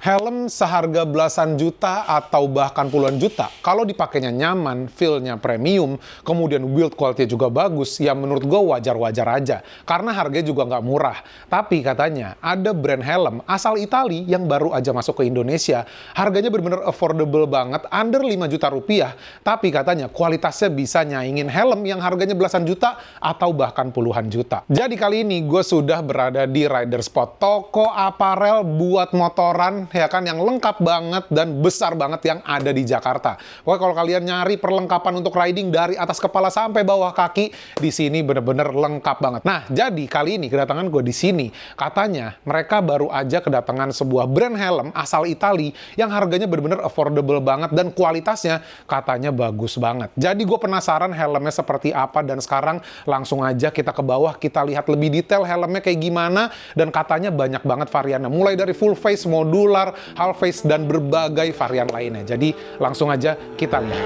Helm seharga belasan juta atau bahkan puluhan juta, kalau dipakainya nyaman, feel-nya premium, kemudian build quality juga bagus, ya menurut gue wajar-wajar aja. Karena harganya juga nggak murah. Tapi katanya, ada brand helm asal Itali yang baru aja masuk ke Indonesia. Harganya benar-benar affordable banget, under 5 juta rupiah. Tapi katanya kualitasnya bisa nyaingin helm yang harganya belasan juta atau bahkan puluhan juta. Jadi kali ini gue sudah berada di Rider Spot, toko aparel buat motoran, ya kan, yang lengkap banget dan besar banget yang ada di Jakarta. Pokoknya kalau kalian nyari perlengkapan untuk riding dari atas kepala sampai bawah kaki, di sini bener-bener lengkap banget. Nah, jadi kali ini kedatangan gue di sini, katanya mereka baru aja kedatangan sebuah brand helm asal Itali yang harganya bener-bener affordable banget dan kualitasnya katanya bagus banget. Jadi gue penasaran helmnya seperti apa dan sekarang langsung aja kita ke bawah, kita lihat lebih detail helmnya kayak gimana, dan katanya banyak banget variannya. Mulai dari full face, modular, half face, dan berbagai varian lainnya. Jadi langsung aja kita lihat.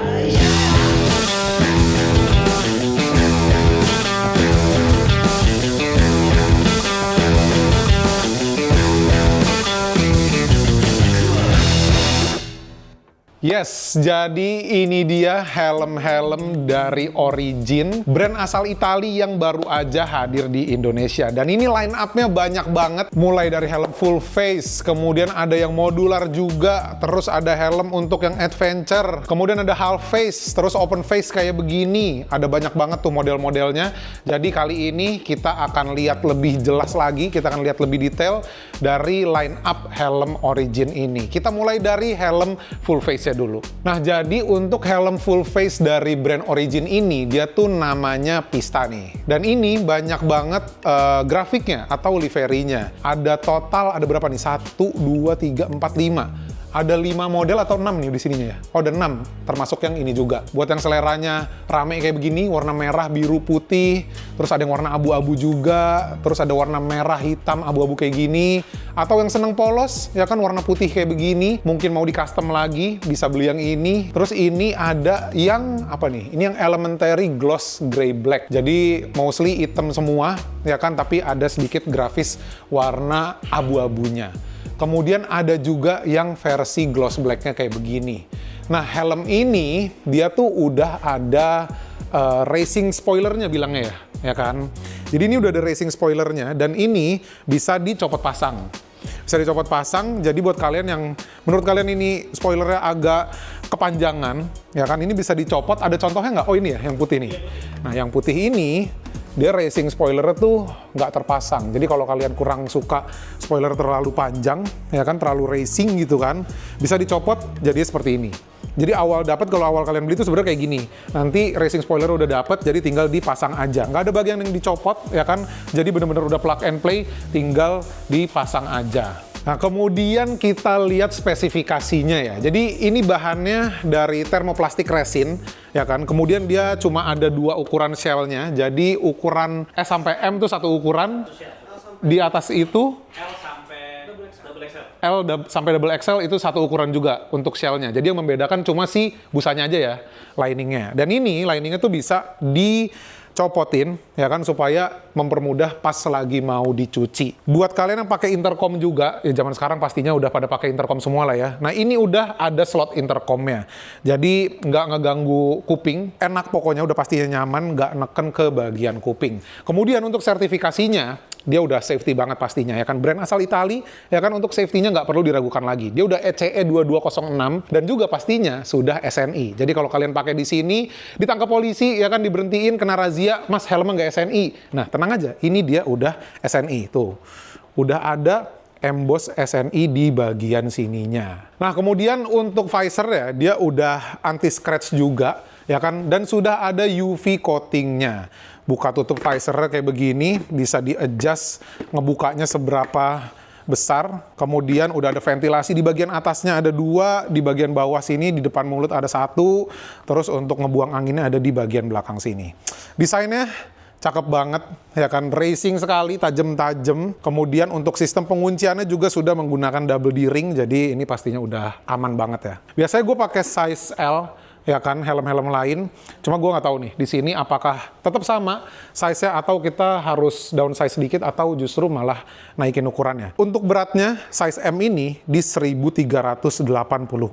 Yes, jadi ini dia helm-helm dari Origin, brand asal Italia yang baru aja hadir di Indonesia. Dan ini line up-nya banyak banget, mulai dari helm full face, kemudian ada yang modular juga, terus ada helm untuk yang adventure, kemudian ada half face, terus open face kayak begini. Ada banyak banget tuh model-modelnya. Jadi kali ini kita akan lihat lebih jelas lagi, kita akan lihat lebih detail dari line up helm Origin ini. Kita mulai dari helm full face dulu. Nah, jadi untuk helm full face dari brand Origin ini, dia tuh namanya Pista nih. Dan ini banyak banget grafiknya atau liverynya. Ada total, ada berapa nih? 1, 2, 3, 4, 5. Ada 5 model atau 6 nih di sininya ya? Oh, ada 6, termasuk yang ini juga. Buat yang seleranya rame kayak begini, warna merah, biru, putih, terus ada yang warna abu-abu juga, terus ada warna merah, hitam, abu-abu kayak gini, atau yang seneng polos, ya kan, warna putih kayak begini, mungkin mau di custom lagi, bisa beli yang ini. Terus ini ada yang, apa nih? Ini yang elementary gloss grey black. Jadi mostly hitam semua, ya kan, tapi ada sedikit grafis warna abu-abunya. Kemudian ada juga yang versi gloss black-nya kayak begini. Nah, helm ini dia tuh udah ada racing spoilernya bilangnya ya kan? Jadi ini udah ada racing spoilernya dan ini bisa dicopot pasang. Bisa dicopot pasang, jadi buat kalian yang menurut kalian ini spoilernya agak kepanjangan, ya kan, ini bisa dicopot. Ada contohnya nggak? Oh, ini ya, yang putih nih. Nah, yang putih ini dia racing spoiler tuh nggak terpasang. Jadi kalau kalian kurang suka spoiler terlalu panjang, ya kan, terlalu racing gitu kan, bisa dicopot jadi seperti ini. Jadi kalau awal kalian beli itu sebenarnya kayak gini. Nanti racing spoiler udah dapet, jadi tinggal dipasang aja. Nggak ada bagian yang dicopot, ya kan. Jadi bener-bener udah plug and play, tinggal dipasang aja. Nah, kemudian kita lihat spesifikasinya ya. Jadi ini bahannya dari thermoplastic resin, ya kan. Kemudian dia cuma ada 2 ukuran shell-nya. Jadi ukuran S sampai M itu satu ukuran. Di atas itu L sampai double XL itu satu ukuran juga untuk shell-nya. Jadi yang membedakan cuma si busanya aja ya, liningnya. Dan ini liningnya tuh bisa dicopotin, ya kan, supaya mempermudah pas lagi mau dicuci. Buat kalian yang pakai intercom juga, ya zaman sekarang pastinya udah pada pakai intercom semua lah ya. Nah, ini udah ada slot intercomnya. Jadi nggak ngeganggu kuping, enak pokoknya, udah pastinya nyaman, nggak neken ke bagian kuping. Kemudian untuk sertifikasinya, dia udah safety banget pastinya, ya kan, brand asal Itali, ya kan, untuk safety-nya nggak perlu diragukan lagi. Dia udah ECE 2206 dan juga pastinya sudah SNI. Jadi kalau kalian pakai di sini, ditangkap polisi, ya kan, diberhentiin, kena razia, Mas helmnya nggak SNI. Nah, tenang aja, ini dia udah SNI tuh. Udah ada emboss SNI di bagian sininya. Nah, kemudian untuk visor ya, dia udah anti scratch juga, ya kan, dan sudah ada UV coatingnya. Buka tutup visornya kayak begini, bisa di-adjust ngebukanya seberapa besar. Kemudian udah ada ventilasi di bagian atasnya ada 2, di bagian bawah sini di depan mulut ada 1, terus untuk ngebuang anginnya ada di bagian belakang sini. Desainnya cakep banget, ya kan, racing sekali, tajam-tajam. Kemudian untuk sistem pengunciannya juga sudah menggunakan double D-ring, jadi ini pastinya udah aman banget ya. Biasanya gue pakai size L, ya kan, helm-helm lain. Cuma gue nggak tahu nih, di sini apakah tetap sama size-nya atau kita harus downsize sedikit atau justru malah naikin ukurannya. Untuk beratnya, size M ini di 1380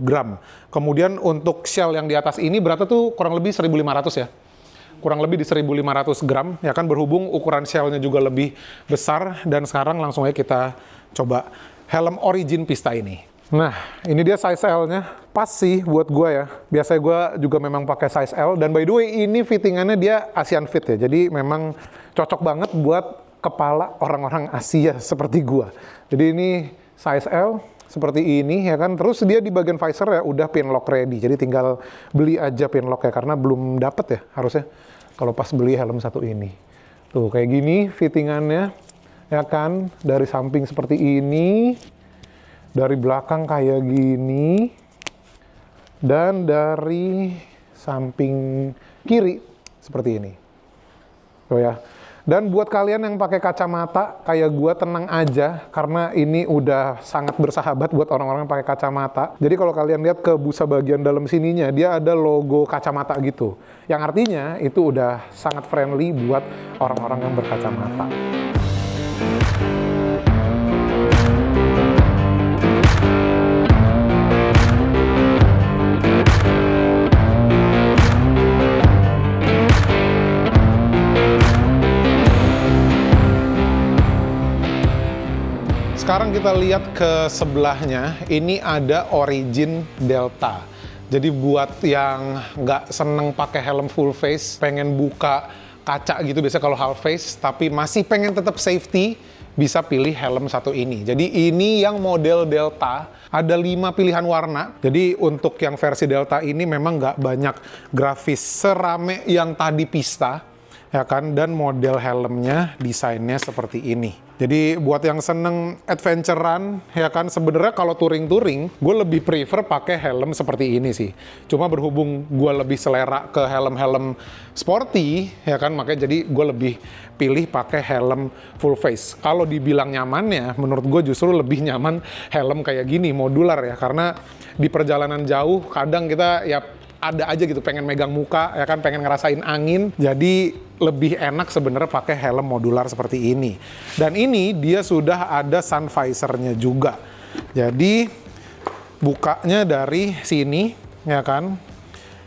gram. Kemudian untuk shell yang di atas ini beratnya tuh kurang lebih 1500 ya. Kurang lebih di 1500 gram, ya kan, berhubung ukuran shell-nya juga lebih besar. Dan sekarang langsung aja kita coba helm Origin Pista ini. Nah, ini dia size L-nya. Pas sih buat gue ya. Biasanya gue juga memang pakai size L. Dan by the way, ini fittingannya dia Asian fit ya. Jadi memang cocok banget buat kepala orang-orang Asia seperti gue. Jadi ini size L seperti ini ya kan. Terus dia di bagian visor ya udah pin lock ready. Jadi tinggal beli aja pin lock ya. Karena belum dapet ya harusnya kalau pas beli helm satu ini. Tuh kayak gini fittingannya ya kan. Dari samping seperti ini. Dari belakang kayak gini, dan dari samping kiri seperti ini. Tuh ya. Dan buat kalian yang pakai kacamata kayak gua, tenang aja karena ini udah sangat bersahabat buat orang-orang yang pakai kacamata. Jadi kalau kalian lihat ke busa bagian dalam sininya, dia ada logo kacamata gitu. Yang artinya itu udah sangat friendly buat orang-orang yang berkacamata. Sekarang kita lihat ke sebelahnya, ini ada Origin Delta. Jadi buat yang nggak seneng pakai helm full face, pengen buka kaca gitu biasa kalau half face, tapi masih pengen tetap safety, bisa pilih helm satu ini. Jadi ini yang model Delta, ada 5 pilihan warna. Jadi untuk yang versi Delta ini memang nggak banyak grafis serame yang tadi Pista, ya kan, dan model helmnya desainnya seperti ini. Jadi buat yang seneng adventure-an, ya kan, sebenarnya kalau touring-touring, gue lebih prefer pakai helm seperti ini sih. Cuma berhubung gue lebih selera ke helm-helm sporty, ya kan, makanya jadi gue lebih pilih pakai helm full face. Kalau dibilang nyamannya, menurut gue justru lebih nyaman helm kayak gini, modular ya, karena di perjalanan jauh kadang kita ya ada aja gitu pengen megang muka, ya kan, pengen ngerasain angin. Jadi lebih enak sebenarnya pakai helm modular seperti ini. Dan ini dia sudah ada sun visor-nya juga. Jadi bukanya dari sini, ya kan.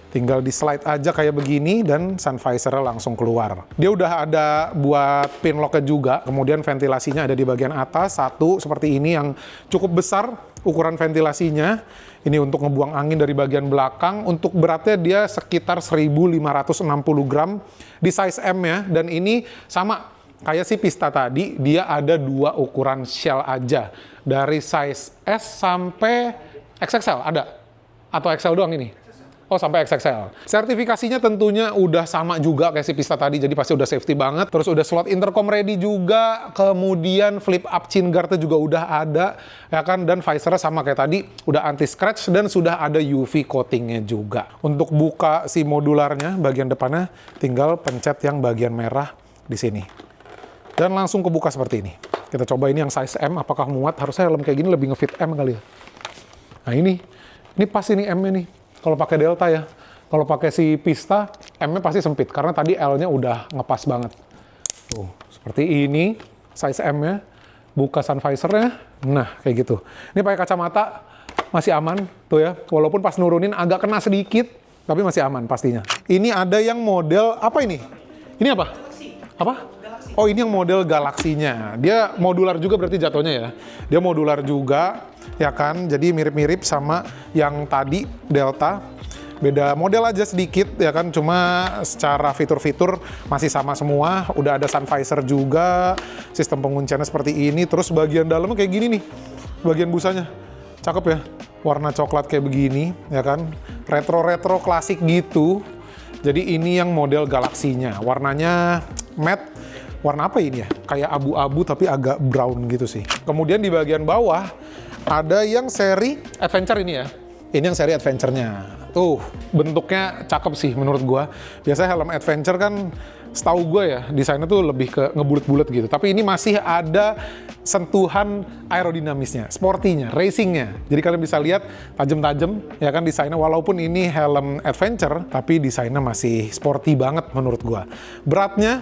Tinggal di slide aja kayak begini dan sun visor-nya langsung keluar. Dia udah ada buat pin lock-nya juga. Kemudian ventilasinya ada di bagian atas, satu seperti ini yang cukup besar ukuran ventilasinya. Ini untuk ngebuang angin dari bagian belakang. Untuk beratnya dia sekitar 1560 gram di size M ya. Dan ini sama kayak si Pista tadi, dia ada 2 ukuran shell aja. Dari size S sampai XXL ada? Atau XL doang ini? Oh, sampai XXL. Sertifikasinya tentunya udah sama juga kayak si Pista tadi, jadi pasti udah safety banget. Terus udah slot intercom ready juga, kemudian flip up chin guard-nya juga udah ada, ya kan, dan visornya sama kayak tadi, udah anti scratch dan sudah ada UV coating-nya juga. Untuk buka si modularnya, bagian depannya tinggal pencet yang bagian merah di sini. Dan langsung kebuka seperti ini. Kita coba ini yang size M, apakah muat? Harusnya helm kayak gini lebih ngefit M kali ya. Nah ini pas ini M-nya nih. Kalau pakai Delta ya, kalau pakai si Pista, M-nya pasti sempit, karena tadi L-nya udah ngepas banget. Tuh, seperti ini, size M-nya, buka sun visor-nya, nah kayak gitu. Ini pakai kacamata, masih aman, tuh ya, walaupun pas nurunin agak kena sedikit, tapi masih aman pastinya. Ini ada yang model, apa ini? Ini apa? Apa? Oh, ini yang model galaksinya. Dia modular juga berarti jatuhnya ya. Dia modular juga, ya kan? Jadi mirip-mirip sama yang tadi Delta. Beda model aja sedikit, ya kan? Cuma secara fitur-fitur masih sama semua. Udah ada sun visor juga. Sistem pengunciannya seperti ini. Terus bagian dalamnya kayak gini nih. Bagian busanya. Cakep ya? Warna coklat kayak begini, ya kan? Retro-retro klasik gitu. Jadi ini yang model galaksinya. Warnanya matte. Warna apa ini ya? Kayak abu-abu tapi agak brown gitu sih. Kemudian di bagian bawah ada yang seri adventure ini ya. Ini yang seri adventure-nya. Tuh, bentuknya cakep sih menurut gua. Biasanya helm adventure kan setahu gue ya, desainnya tuh lebih ke ngebulet-bulet gitu. Tapi ini masih ada sentuhan aerodinamisnya, sportinya, racingnya. Jadi kalian bisa lihat tajam-tajam ya kan desainnya. Walaupun ini helm adventure, tapi desainnya masih sporty banget menurut gue. Beratnya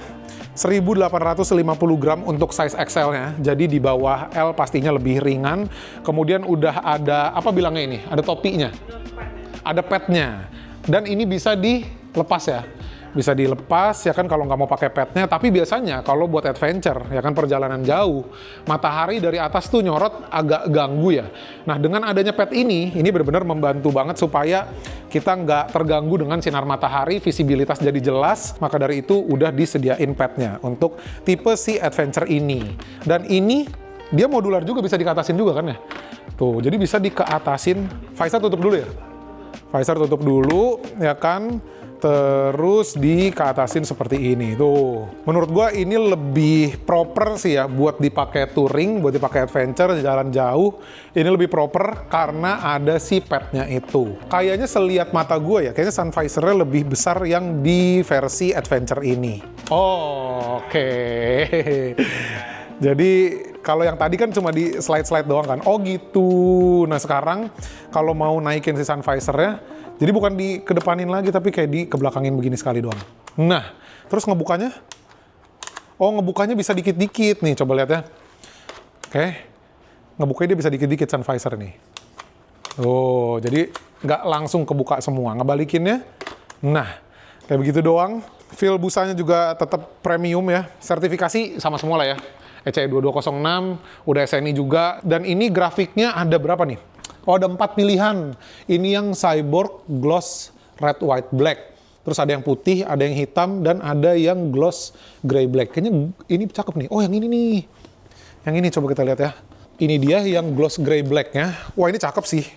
1.850 gram untuk size XL-nya, jadi di bawah L pastinya lebih ringan. Kemudian udah ada, apa bilangnya ini? Ada topinya, ada padnya. Dan ini bisa dilepas ya, bisa dilepas ya kan kalau nggak mau pakai padnya. Tapi biasanya kalau buat adventure ya kan perjalanan jauh, matahari dari atas tuh nyorot agak ganggu ya. Nah dengan adanya pad ini benar-benar membantu banget supaya kita nggak terganggu dengan sinar matahari, visibilitas jadi jelas. Maka dari itu udah disediain padnya untuk tipe si adventure ini. Dan ini dia modular juga, bisa dikeatasin juga kan ya. Tuh, jadi bisa dikeatasin. Visor tutup dulu ya. Visor tutup dulu ya kan. Terus dikeatasin seperti ini tuh. Menurut gua ini lebih proper sih ya buat dipakai touring, buat dipakai adventure, jalan jauh. Ini lebih proper karena ada si padnya itu. Kayaknya selihat mata gua ya, kayaknya sun visornya lebih besar yang di versi adventure ini. Oh, oke. Jadi kalau yang tadi kan cuma di slide-slide doang kan. Oh gitu. Nah sekarang kalau mau naikin si sun visornya, jadi bukan di kedepanin lagi, tapi kayak di kebelakangin begini sekali doang. Nah, terus ngebukanya? Oh, ngebukanya bisa dikit-dikit nih, coba lihat ya. Oke, ngebukanya dia bisa dikit-dikit sun visor nih. Oh, jadi nggak langsung kebuka semua. Ngebalikinnya, nah, kayak begitu doang. Feel busanya juga tetap premium ya. Sertifikasi sama semua lah ya. ECE 2206, udah SNI juga. Dan ini grafiknya ada berapa nih? Oh, ada 4 pilihan. Ini yang cyborg, gloss, red, white, black. Terus ada yang putih, ada yang hitam, dan ada yang gloss, gray, black. Kayaknya ini cakep nih. Oh, yang ini nih. Yang ini coba kita lihat ya. Ini dia yang gloss, gray, black-nya. Wah, ini cakep sih.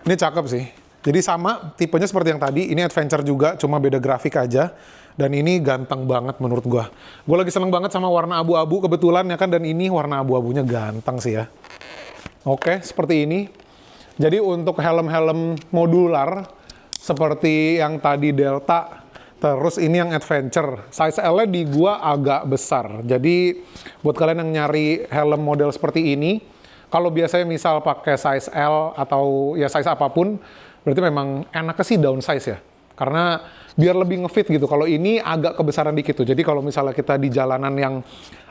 Ini cakep sih. Jadi sama, tipenya seperti yang tadi. Ini adventure juga, cuma beda grafik aja. Dan ini ganteng banget menurut gua. Gua lagi seneng banget sama warna abu-abu kebetulan ya kan. Dan ini warna abu-abunya ganteng sih ya. Oke, seperti ini. Jadi untuk helm-helm modular seperti yang tadi Delta, terus ini yang adventure, size L-nya di gua agak besar. Jadi buat kalian yang nyari helm model seperti ini, kalau biasanya misal pakai size L atau ya size apapun, berarti memang enaknya sih downsize ya. Karena biar lebih ngefit gitu. Kalau ini agak kebesaran dikit tuh. Jadi kalau misalnya kita di jalanan yang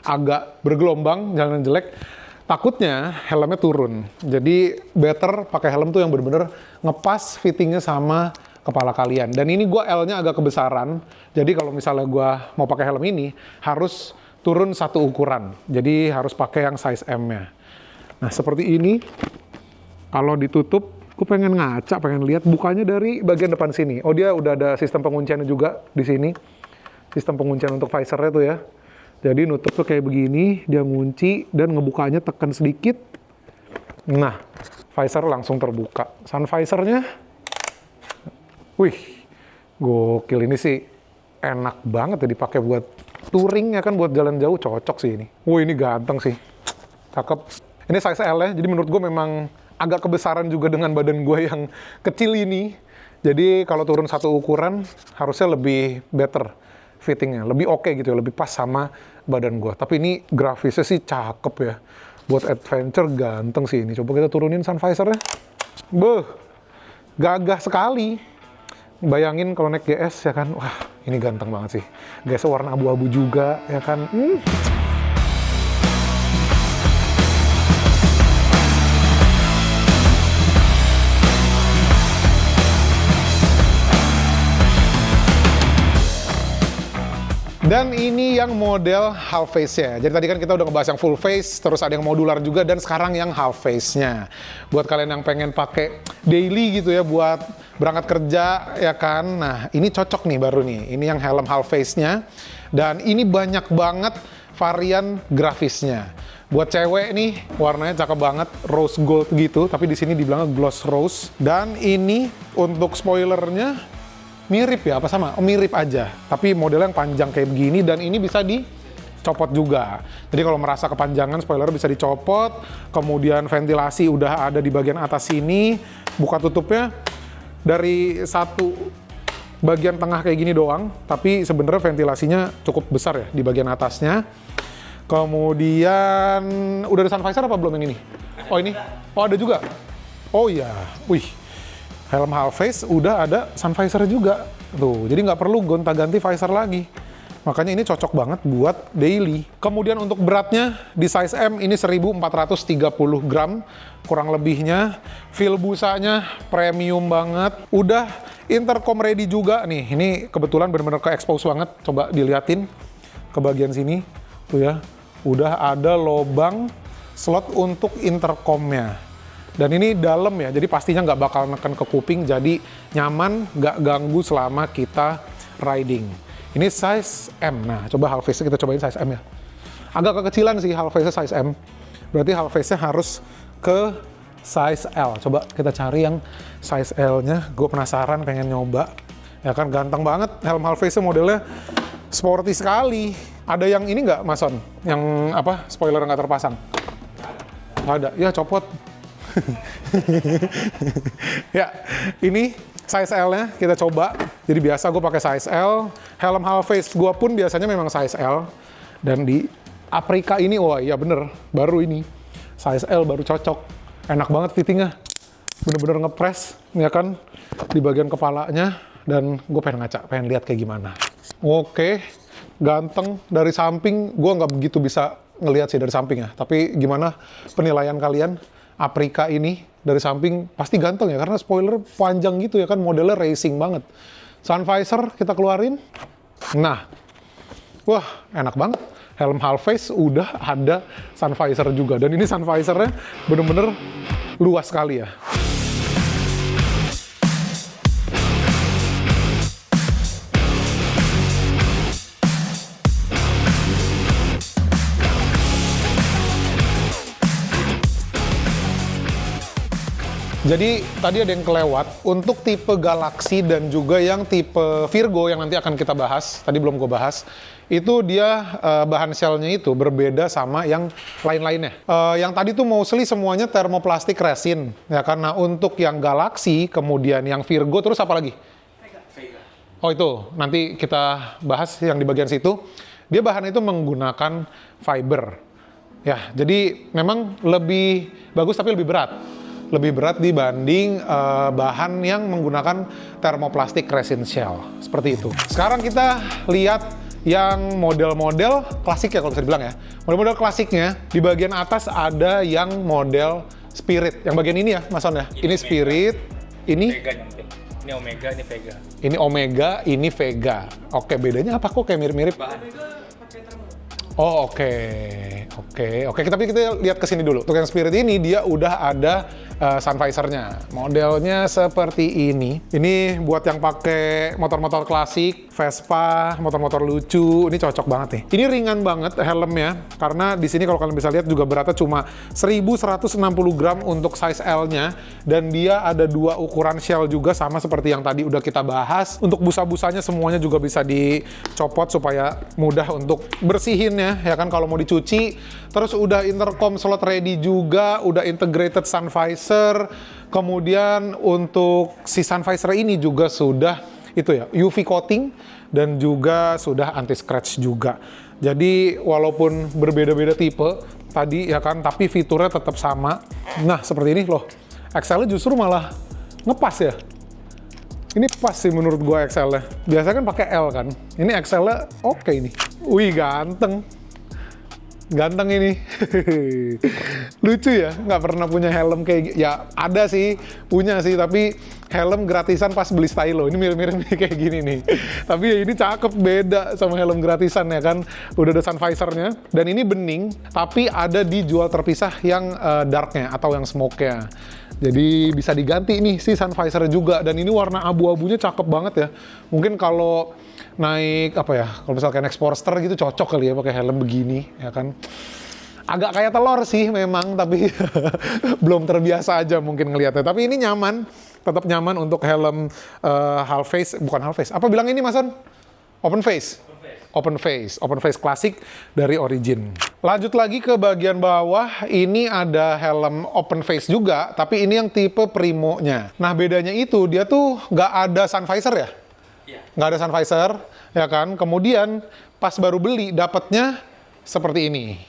agak bergelombang, jalanan jelek, takutnya helmnya turun. Jadi better pakai helm tuh yang bener-bener ngepas fittingnya sama kepala kalian. Dan ini gua L-nya agak kebesaran. Jadi kalau misalnya gua mau pakai helm ini harus turun 1 ukuran. Jadi harus pakai yang size M-nya. Nah seperti ini. Kalau ditutup, gue pengen ngaca, pengen lihat bukanya dari bagian depan sini. Oh dia udah ada sistem pengunciannya juga di sini. Sistem penguncian untuk visornya tuh ya. Jadi nutup tuh kayak begini, dia ngunci dan ngebukanya tekan sedikit. Nah, visor langsung terbuka. Sun visornya, wih, gokil ini sih enak banget ya dipakai buat touring ya kan, buat jalan jauh cocok sih ini. Wih ini ganteng sih, cakep. Ini size L ya, jadi menurut gue memang agak kebesaran juga dengan badan gue yang kecil ini. Jadi kalau turun 1 ukuran harusnya lebih better fittingnya, lebih oke gitu ya, lebih pas sama badan gua. Tapi ini grafisnya sih cakep ya. Buat adventure ganteng sih ini. Coba kita turunin sun visornya. Beuh, gagah sekali. Bayangin kalau naik GS ya kan, wah ini ganteng banget sih. GS warna abu-abu juga ya kan. Dan ini yang model half face-nya. Jadi tadi kan kita udah ngebahas yang full face, terus ada yang modular juga, dan sekarang yang half face-nya. Buat kalian yang pengen pakai daily gitu ya, buat berangkat kerja ya kan. Nah, ini cocok nih baru nih. Ini yang helm half face-nya. Dan ini banyak banget varian grafisnya. Buat cewek nih, warnanya cakep banget, rose gold gitu, tapi di sini dibilangnya gloss rose. Dan ini untuk spoilernya mirip ya, apa sama? Oh, mirip aja, tapi modelnya yang panjang kayak begini, dan ini bisa dicopot juga. Jadi kalau merasa kepanjangan, spoiler bisa dicopot, kemudian ventilasi udah ada di bagian atas sini, buka tutupnya dari satu bagian tengah kayak gini doang, tapi sebenarnya ventilasinya cukup besar ya di bagian atasnya. Kemudian udah ada sun visor apa belum yang ini? Oh ini? Oh ada juga? Oh iya, wih. Helm half face udah ada sun visor juga. Tuh, jadi nggak perlu gonta-ganti visor lagi. Makanya ini cocok banget buat daily. Kemudian untuk beratnya di size M ini 1430 gram kurang lebihnya. Feel busanya premium banget. Udah intercom ready juga nih. Ini kebetulan bener-bener ke-expose banget. Coba diliatin ke bagian sini. Tuh ya. Udah ada lobang slot untuk intercomnya. Dan ini dalam ya, jadi pastinya nggak bakal neken ke kuping, jadi nyaman, nggak ganggu selama kita riding. Ini size M. Nah, coba half face-nya kita cobain size M ya. Agak kekecilan sih half face-nya size M. Berarti half face-nya harus ke size L. Coba kita cari yang size L-nya. Gue penasaran, pengen nyoba. Ya kan, ganteng banget. Helm half face-nya modelnya sporty sekali. Ada yang ini nggak, Mason? Yang apa, spoiler nggak terpasang? Nggak ada. Ya, copot. Ya, ini size L-nya kita coba. Jadi biasa gue pakai size L. Helm half face gue pun biasanya memang size L. Dan di Aprica ini, wah iya bener, baru ini. Size L baru cocok. Enak banget fittingnya. Bener-bener ngepres, ya kan, di bagian kepalanya. Dan gue pengen ngaca, pengen lihat kayak gimana. Oke, ganteng. Dari samping, gue nggak begitu bisa ngelihat sih dari samping ya. Tapi gimana penilaian kalian? Aprica ini dari samping pasti ganteng ya, karena spoiler panjang gitu ya kan, modelnya racing banget. Sun visor kita keluarin. Nah, wah enak banget. Helm half face udah ada sun visor juga. Dan ini sun visornya bener-bener luas sekali ya. Jadi tadi ada yang kelewat, untuk tipe Galaxy dan juga yang tipe Virgo yang nanti akan kita bahas, tadi belum gue bahas, itu dia bahan shell-nya itu berbeda sama yang lain-lainnya. Yang tadi tuh mostly semuanya thermoplastik resin, ya karena untuk yang Galaxy, kemudian yang Virgo, terus apa lagi? Vega. Oh itu, nanti kita bahas yang di bagian situ. Dia bahan itu menggunakan fiber. Ya, jadi memang lebih bagus tapi lebih berat. Lebih berat dibanding bahan yang menggunakan thermoplastik resin shell. Seperti itu. Sekarang kita lihat yang model-model klasik ya kalau bisa dibilang ya. Model-model klasiknya, di bagian atas ada yang model Spirit. Yang bagian ini ya, Mas On ya? Ini Spirit, ini Vega nyampe. Ini Omega, ini Vega. Ini Omega, ini Vega. Oke, bedanya apa kok kayak mirip-mirip? Oh oke. Tapi kita lihat ke sini dulu. Untuk yang Spirit ini dia udah ada sun visor-nya. Modelnya seperti ini. Ini buat yang pakai motor-motor klasik, Vespa, motor-motor lucu. Ini cocok banget nih. Ini ringan banget helmnya karena di sini kalau kalian bisa lihat juga beratnya cuma 1160 gram untuk size L-nya dan dia ada dua ukuran shell juga sama seperti yang tadi udah kita bahas. Untuk busa-busanya semuanya juga bisa dicopot supaya mudah untuk bersihinnya. Ya kan kalau mau dicuci, terus udah intercom slot ready juga, udah integrated sun visor, kemudian untuk si sun visor ini juga sudah itu ya UV coating dan juga sudah anti scratch juga. Jadi walaupun berbeda-beda tipe tadi ya kan, tapi fiturnya tetap sama. Nah seperti ini loh, XL-nya justru malah ngepas ya. Ini pas sih menurut gua XL-nya. Biasanya kan pakai L kan. Ini XL-nya oke ini. Wih ganteng. Ganteng ini. Lucu ya, nggak pernah punya helm kayak ya ada sih, punya sih, tapi helm gratisan pas beli stylo. Ini mirip-mirip nih kayak gini nih. Tapi ya ini cakep, beda sama helm gratisan ya kan. Udah ada sun visor-nya dan ini bening, tapi ada dijual terpisah yang dark-nya atau yang smoke-nya. Jadi bisa diganti nih si sun visor juga, dan ini warna abu-abunya cakep banget ya. Mungkin kalau naik apa ya, kalau misalkan naik Sportster gitu cocok kali ya pakai helm begini ya kan. Agak kayak telur sih memang, tapi belum terbiasa aja mungkin ngelihatnya. Tapi ini nyaman, tetap nyaman untuk helm half face, bukan half face. Apa bilang ini Mas On? Open face. Open face klasik dari Origin. Lanjut lagi ke bagian bawah, ini ada helm open face juga, tapi ini yang tipe Primo-nya. Nah bedanya itu dia tuh nggak ada sun visor ya. Iya. Nggak ada sun visor, ya kan? Kemudian pas baru beli dapatnya seperti ini.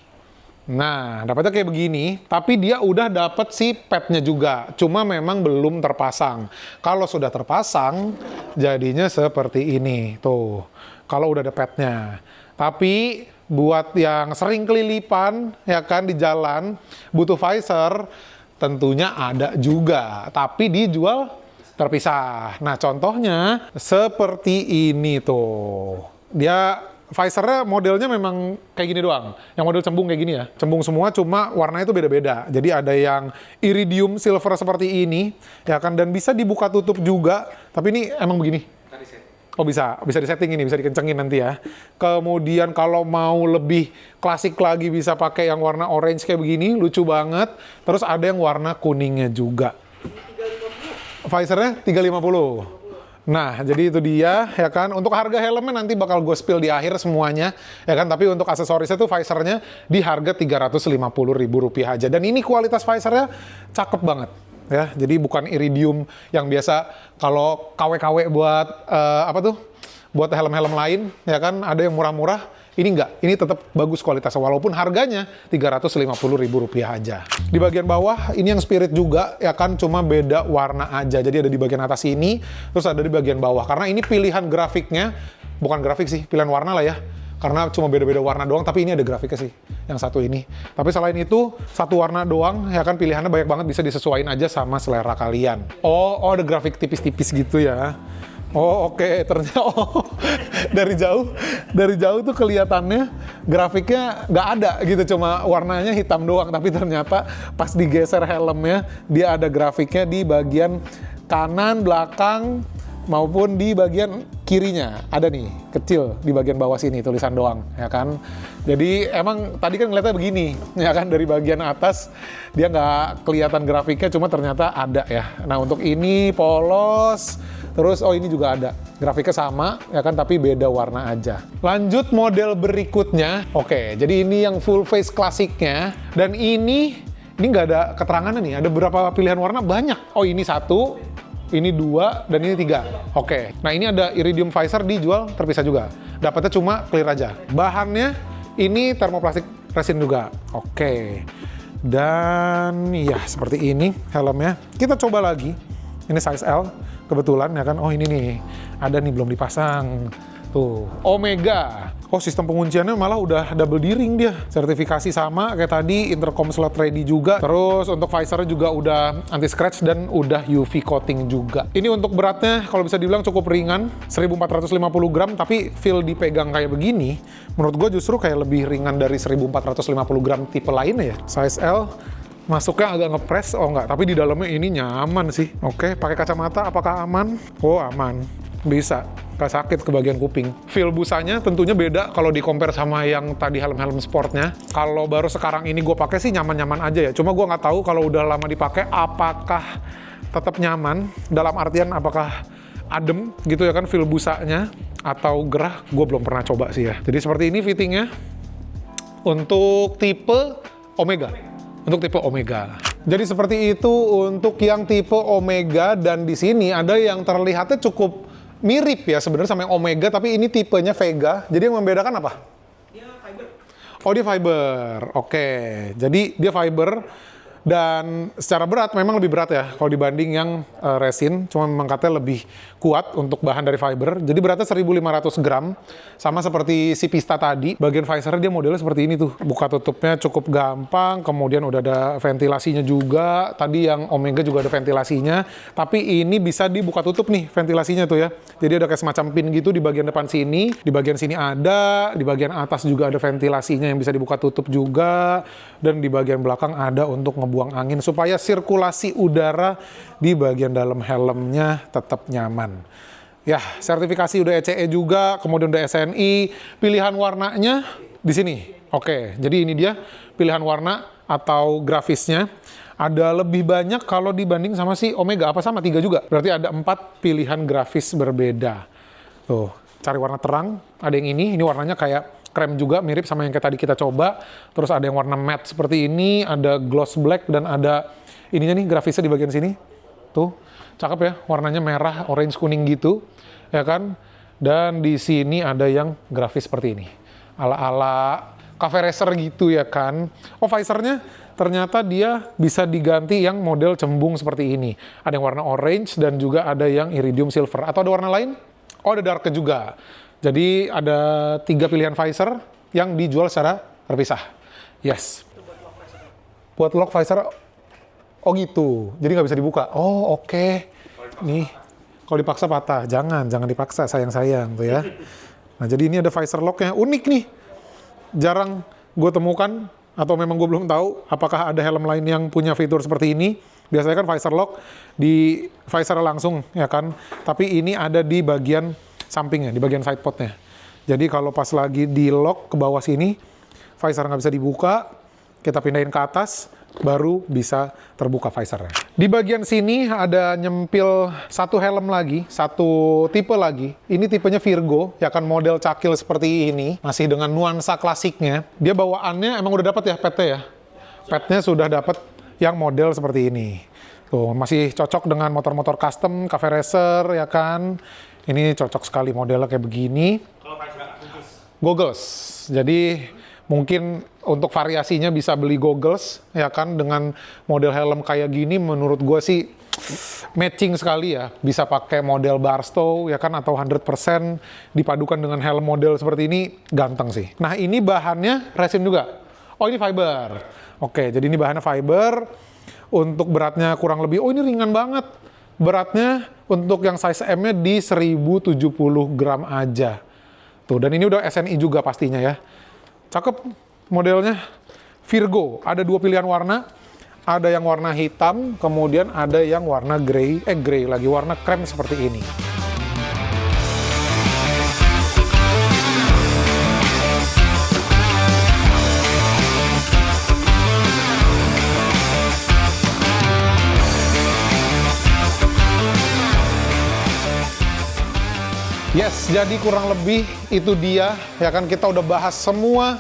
Nah, dapatnya kayak begini, tapi dia udah dapat si padnya juga. Cuma memang belum terpasang. Kalau sudah terpasang, jadinya seperti ini. Tuh, kalau udah ada padnya. Tapi buat yang sering kelilipan, ya kan, di jalan, butuh visor, tentunya ada juga. Tapi dijual terpisah. Nah, contohnya seperti ini tuh. Dia visornya modelnya memang kayak gini doang. Yang model cembung kayak gini ya. Cembung semua, cuma warnanya itu beda-beda. Jadi ada yang iridium silver seperti ini, ya kan, dan bisa dibuka tutup juga. Tapi ini emang begini. Oh bisa disetting ini, bisa dikencengin nanti ya. Kemudian kalau mau lebih klasik lagi bisa pakai yang warna orange kayak begini, lucu banget. Terus ada yang warna kuningnya juga. Visornya 350. Nah, jadi itu dia, ya kan. Untuk harga helmnya nanti bakal gue spill di akhir semuanya, ya kan. Tapi untuk aksesorisnya tuh visornya di harga Rp350.000 aja. Dan ini kualitas visornya cakep banget, ya. Jadi bukan iridium yang biasa kalau KW-KW buat buat helm-helm lain, ya kan. Ada yang murah-murah. Ini enggak, ini tetap bagus kualitasnya, walaupun harganya Rp350.000 aja. Di bagian bawah, ini yang Spirit juga, ya kan, cuma beda warna aja. Jadi ada di bagian atas ini, terus ada di bagian bawah. Karena ini pilihan grafiknya, bukan grafik sih, pilihan warna lah ya. Karena cuma beda-beda warna doang, tapi ini ada grafiknya sih, yang satu ini. Tapi selain itu, satu warna doang, ya kan, pilihannya banyak banget, bisa disesuaikan aja sama selera kalian. Oh ada grafik tipis-tipis gitu ya. Oh oke. Ternyata dari jauh tuh kelihatannya grafiknya nggak ada gitu, cuma warnanya hitam doang, tapi ternyata pas digeser helmnya dia ada grafiknya di bagian kanan, belakang, maupun di bagian kirinya. Ada nih, kecil di bagian bawah sini, tulisan doang, ya kan. Jadi emang tadi kan ngeliatnya begini, ya kan, dari bagian atas dia nggak kelihatan grafiknya, cuma ternyata ada ya. Nah untuk ini polos, terus ini juga ada. Grafiknya sama, ya kan, tapi beda warna aja. Lanjut model berikutnya. Oke, jadi ini yang full face klasiknya. Dan ini nggak ada keterangannya nih, ada berapa pilihan warna? Banyak. Oh ini 1, ini 2, dan ini 3. Oke, nah ini ada iridium visor dijual terpisah juga. Dapatnya cuma clear aja. Bahannya ini termoplastik resin juga. Oke, dan ya seperti ini helmnya. Kita coba lagi. Ini size L. Kebetulan ya kan, oh ini nih, ada nih belum dipasang. Tuh, Omega. Oh sistem pengunciannya malah udah double D-ring dia. Sertifikasi sama kayak tadi, intercom slot ready juga. Terus untuk visornya juga udah anti-scratch dan udah UV coating juga. Ini untuk beratnya kalau bisa dibilang cukup ringan, 1450 gram, tapi feel dipegang kayak begini, menurut gue justru kayak lebih ringan dari 1450 gram tipe lainnya ya. Size L. Masuknya agak ngepres, oh enggak, tapi di dalamnya ini nyaman sih. Oke, pakai kacamata apakah aman? Oh aman, bisa, nggak sakit ke bagian kuping. Feel busanya tentunya beda kalau di compare sama yang tadi helm-helm sportnya. Kalau baru sekarang ini gue pakai sih nyaman-nyaman aja ya. Cuma gue nggak tahu kalau udah lama dipakai apakah tetap nyaman, dalam artian apakah adem gitu ya kan feel busanya, atau gerah, gue belum pernah coba sih ya. Jadi seperti ini fittingnya untuk tipe Omega. Untuk tipe Omega. Jadi seperti itu untuk yang tipe Omega, dan di sini ada yang terlihatnya cukup mirip ya sebenarnya sama yang Omega, tapi ini tipenya Vega. Jadi yang membedakan apa? Dia fiber. Oh dia fiber. Oke. Jadi dia fiber. Dan secara berat memang lebih berat ya kalau dibanding yang resin, cuma memang katanya lebih kuat untuk bahan dari fiber. Jadi beratnya 1500 gram, sama seperti si Pista tadi. Bagian visornya dia modelnya seperti ini tuh, buka tutupnya cukup gampang, kemudian udah ada ventilasinya juga. Tadi yang Omega juga ada ventilasinya, tapi ini bisa dibuka tutup nih ventilasinya tuh ya. Jadi ada kayak semacam pin gitu di bagian depan sini, di bagian sini ada, di bagian atas juga ada ventilasinya yang bisa dibuka tutup juga, dan di bagian belakang ada untuk buang angin supaya sirkulasi udara di bagian dalam helmnya tetap nyaman. Ya, sertifikasi udah ECE juga, kemudian udah SNI. Pilihan warnanya di sini. Oke, jadi ini dia pilihan warna atau grafisnya. Ada lebih banyak kalau dibanding sama si Omega. Apa sama? 3 juga. Berarti ada 4 pilihan grafis berbeda. Tuh, cari warna terang. Ada yang ini warnanya kayak krem juga, mirip sama yang kayak tadi kita coba. Terus ada yang warna matte seperti ini, ada gloss black, dan ada ininya nih grafisnya di bagian sini. tuh. Cakep ya, warnanya merah, orange, kuning gitu, ya kan? Dan di sini ada yang grafis seperti ini. Ala-ala cafe racer gitu ya kan. Oh, visornya ternyata dia bisa diganti yang model cembung seperti ini. Ada yang warna orange dan juga ada yang iridium silver. Atau ada warna lain? Oh, ada dark juga. Jadi ada 3 pilihan visor yang dijual secara terpisah. Yes. Buat lock visor. Oh gitu, jadi nggak bisa dibuka. Oh oke. Nih, kalau dipaksa patah. Jangan dipaksa, sayang-sayang tuh ya. Nah jadi ini ada visor locknya, unik nih. Jarang gue temukan, atau memang gue belum tahu apakah ada helm lain yang punya fitur seperti ini. Biasanya kan visor lock di visor langsung ya kan. Tapi ini ada di bagian sampingnya, di bagian side podnya. Jadi kalau pas lagi di lock ke bawah sini, visor nggak bisa dibuka, kita pindahin ke atas, baru bisa terbuka visornya. Di bagian sini ada nyempil satu helm lagi, satu tipe lagi. Ini tipenya Virgo, ya kan model cakil seperti ini, masih dengan nuansa klasiknya. Dia bawaannya emang udah dapat ya petnya ya. Petnya sudah dapat yang model seperti ini. Tuh, masih cocok dengan motor-motor custom, cafe racer ya kan. Ini cocok sekali modelnya kayak begini. Kalau Goggles. Jadi mungkin untuk variasinya bisa beli goggles ya kan, dengan model helm kayak gini menurut gue sih matching sekali ya. Bisa pakai model Barstow ya kan, atau 100% dipadukan dengan helm model seperti ini, ganteng sih. Nah ini bahannya resin juga. Oh ini fiber. Oke, jadi ini bahannya fiber. Untuk beratnya kurang lebih, oh ini ringan banget. Beratnya untuk yang size M-nya di 1070 gram aja. Tuh, dan ini udah SNI juga pastinya ya. Cakep modelnya. Virgo, ada 2 pilihan warna. Ada yang warna hitam, kemudian ada yang warna grey lagi, warna krem seperti ini. Yes, jadi kurang lebih itu dia, ya kan, kita udah bahas semua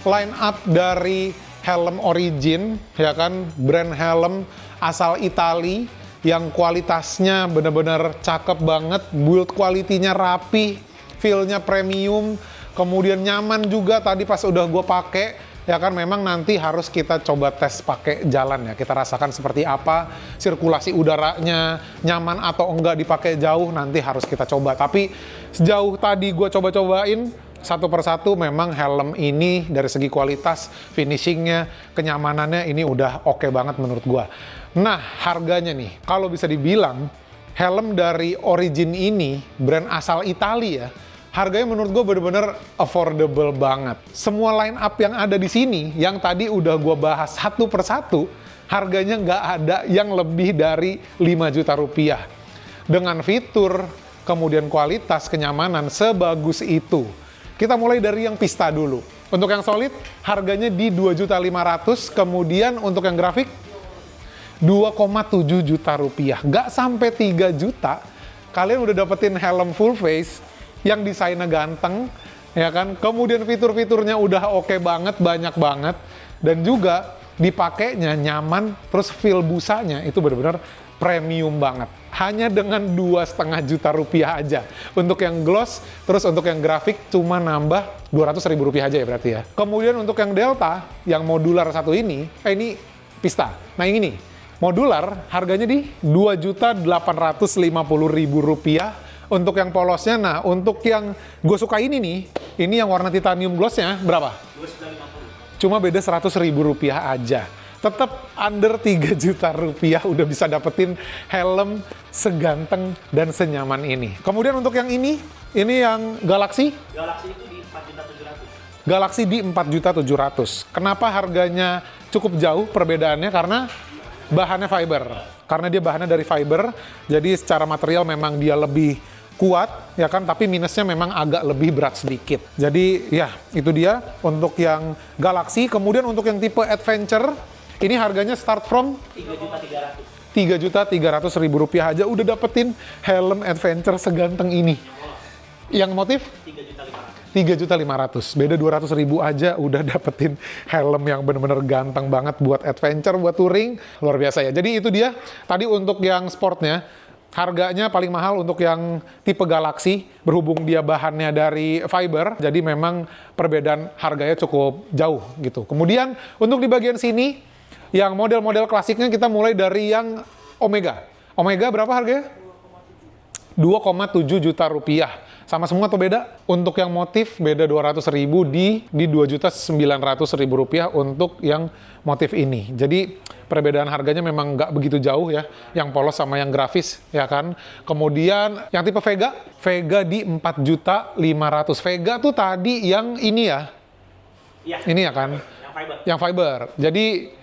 line up dari helm Origin, ya kan, brand helm asal Itali yang kualitasnya bener-bener cakep banget, build quality-nya rapi, feel-nya premium, kemudian nyaman juga. Tadi pas udah gue pakai, ya kan, memang nanti harus kita coba tes pakai jalan ya, kita rasakan seperti apa sirkulasi udaranya, nyaman atau enggak dipakai jauh, nanti harus kita coba. Tapi sejauh tadi gue coba-cobain satu persatu, memang helm ini dari segi kualitas, finishingnya, kenyamanannya ini udah oke banget menurut gue. Nah harganya nih, kalau bisa dibilang helm dari Origin ini brand asal Italia ya, harganya menurut gue bener-bener affordable banget. Semua line up yang ada di sini, yang tadi udah gue bahas satu persatu, harganya nggak ada yang lebih dari 5 juta rupiah. Dengan fitur, kemudian kualitas, kenyamanan sebagus itu. Kita mulai dari yang Pista dulu. Untuk yang solid, harganya di 2.500.000, kemudian untuk yang grafik, 2,7 juta rupiah. Nggak sampai 3 juta, kalian udah dapetin helm full face, yang desainnya ganteng, ya kan? Kemudian fitur-fiturnya udah oke banget, banyak banget, dan juga dipakainya nyaman, terus feel busanya itu benar-benar premium banget. Hanya dengan 2,5 juta rupiah aja. Untuk yang gloss, terus untuk yang grafik cuma nambah 200.000 rupiah aja ya berarti ya. Kemudian untuk yang Delta, yang modular satu ini Pista. Nah ini nih, modular harganya di 2.850.000 rupiah. Untuk yang polosnya, nah untuk yang gue suka ini nih, ini yang warna titanium glossnya berapa? 250. Cuma beda 100.000 rupiah aja. Tetap under 3 juta rupiah udah bisa dapetin helm seganteng dan senyaman ini. Kemudian untuk yang ini yang Galaxy? Galaxy itu di 4.700.000. Galaxy di 4.700.000. Kenapa harganya cukup jauh perbedaannya? Karena bahannya fiber. Karena dia bahannya dari fiber, jadi secara material memang dia lebih kuat, ya kan, tapi minusnya memang agak lebih berat sedikit. Jadi ya itu dia untuk yang Galaxy. Kemudian untuk yang tipe Adventure, ini harganya start from 3.300.000 rupiah aja udah dapetin helm Adventure seganteng ini. Yang motif? 3.500.000. Beda 200.000 aja udah dapetin helm yang bener-bener ganteng banget buat adventure, buat touring. Luar biasa ya. Jadi itu dia tadi untuk yang sportnya. Harganya paling mahal untuk yang tipe Galaxy, berhubung dia bahannya dari fiber, jadi memang perbedaan harganya cukup jauh gitu. Kemudian untuk di bagian sini, yang model-model klasiknya kita mulai dari yang Omega. Omega berapa harganya? 2,7 juta rupiah. Sama semua atau beda? Untuk yang motif beda 200.000 di 2.900.000 rupiah untuk yang motif ini. Jadi perbedaan harganya memang nggak begitu jauh ya, yang polos sama yang grafis ya kan. Kemudian yang tipe Vega, Vega di 4.500.000. Vega tuh tadi yang ini ya? Iya. Ini ya kan? Yang fiber. Yang fiber. Jadi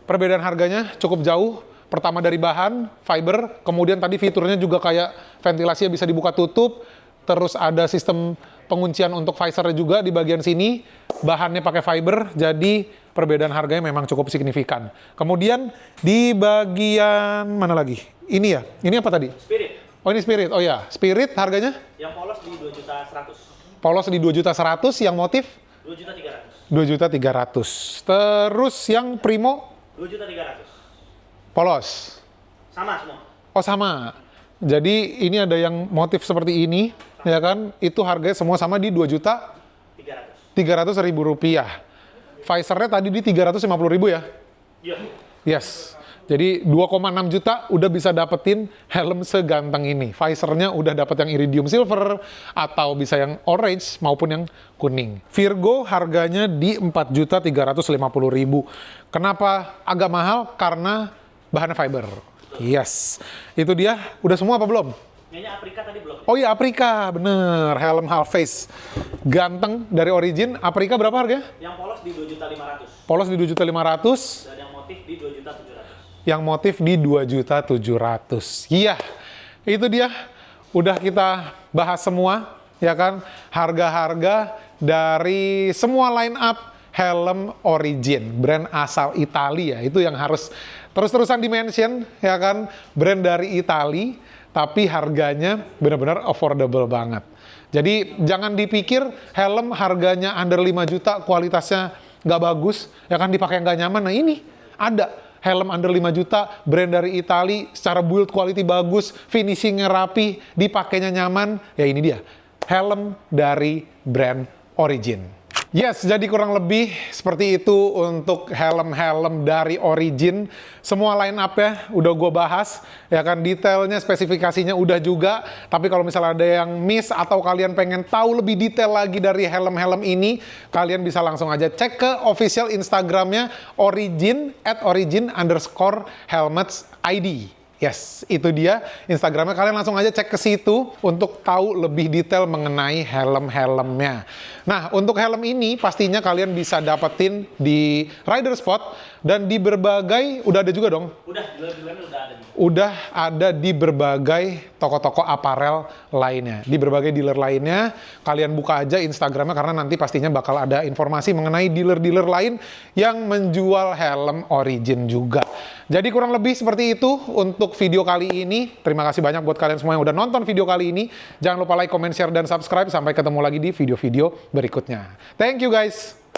perbedaan harganya cukup jauh. Pertama dari bahan, fiber, kemudian tadi fiturnya juga kayak ventilasinya bisa dibuka tutup, terus ada sistem penguncian untuk visornya juga di bagian sini, bahannya pakai fiber, jadi perbedaan harganya memang cukup signifikan. Kemudian di bagian mana lagi? Ini ya, ini apa tadi? Spirit. Oh ini Spirit, oh ya, Spirit harganya? Yang polos di 2.100.000. Polos di 2.100.000, yang motif? 2.300.000. 2.300.000. Terus yang Primo? 2.300.000. Polos? Sama semua. Oh sama. Jadi ini ada yang motif seperti ini, ya kan? Itu harganya semua sama di 2.300.000 rupiah. Visornya tadi di 350.000 ya? Iya. Yes. Jadi 2,6 juta udah bisa dapetin helm seganteng ini. Visornya udah dapet yang iridium silver, atau bisa yang orange maupun yang kuning. Virgo harganya di 4.350.000. Kenapa agak mahal? Karena bahannya fiber. Yes. Itu dia. Udah semua apa belum? Kayaknya Aprika tadi belum. Oh iya, Aprika. Bener. Helm half face. Ganteng dari Origin. Aprika berapa harganya? Yang polos di 2.500.000. Polos di 2.500.000. Dan yang motif di 2.700.000. Yang motif di 2.700.000. Iya. Itu dia. Udah kita bahas semua. Ya kan? Harga-harga dari semua line up helm Origin, brand asal Italia. Itu yang harus terus-terusan di-mention, ya kan? Brand dari Italia, tapi harganya benar-benar affordable banget. Jadi jangan dipikir helm harganya under 5 juta, kualitasnya nggak bagus, ya kan, dipakai nggak nyaman. Nah ini ada helm under 5 juta, brand dari Italia, secara build quality bagus, finishingnya rapi, dipakainya nyaman. Ya ini dia, helm dari brand Origin. Yes, jadi kurang lebih seperti itu untuk helm-helm dari Origin. Semua line up-nya udah gue bahas, ya kan, detailnya, spesifikasinya udah juga. Tapi kalau misalnya ada yang miss atau kalian pengen tahu lebih detail lagi dari helm-helm ini, kalian bisa langsung aja cek ke official Instagramnya Origin, @origin_helmets_id. Yes, itu dia Instagramnya. Kalian langsung aja cek ke situ untuk tahu lebih detail mengenai helm-helmnya. Nah, untuk helm ini pastinya kalian bisa dapetin di Rider Spot dan di berbagai, udah ada juga dong? Udah, dealer-dealernya udah ada. Udah ada di berbagai toko-toko aparel lainnya. Di berbagai dealer lainnya, kalian buka aja Instagramnya karena nanti pastinya bakal ada informasi mengenai dealer-dealer lain yang menjual helm Origin juga. Jadi kurang lebih seperti itu untuk video kali ini. Terima kasih banyak buat kalian semua yang udah nonton video kali ini. Jangan lupa like, comment, share, dan subscribe. Sampai ketemu lagi di video-video berikutnya. Thank you guys!